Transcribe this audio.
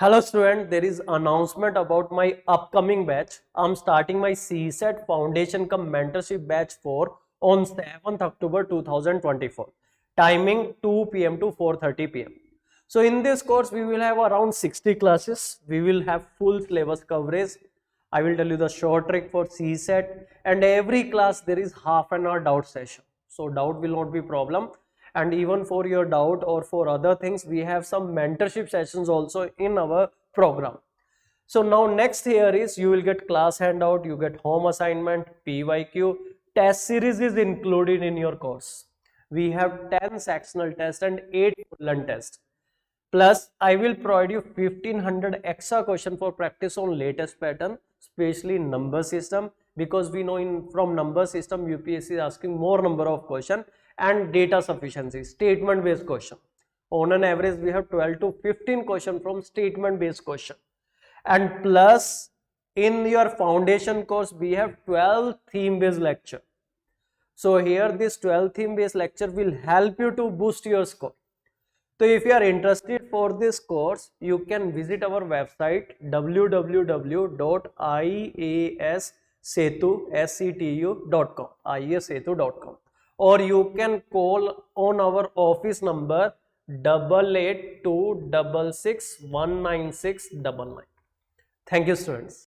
Hello student, there is announcement about my upcoming batch. I'm starting my CSAT Foundation Mentorship Batch 4 on 7th October 2024. Timing 2 p.m. to 4:30 p.m. So in this course, we will have around 60 classes. We will have full syllabus coverage. I will tell you the short trick for CSAT, and every class there is half an hour doubt session. So doubt will not be problem. And even for your doubt or for other things, we have some mentorship sessions also in our program. So now next here is you will get class handout, you get home assignment, PYQ, test series is included in your course. We have 10 sectional tests and 8 full tests. Plus, I will provide you 1500 extra question for practice on latest pattern, especially number system, because we know from number system UPSC is asking more number of question, and data sufficiency, statement based question. On an average, we have 12 to 15 question from statement based question. And plus, in your foundation course, we have 12 theme based lecture. So here this 12 theme based lecture will help you to boost your score. So if you are interested for this course, you can visit our website www.iassetu.com, iassetu.com, or you can call on our office number 8826619699. Thank you, students.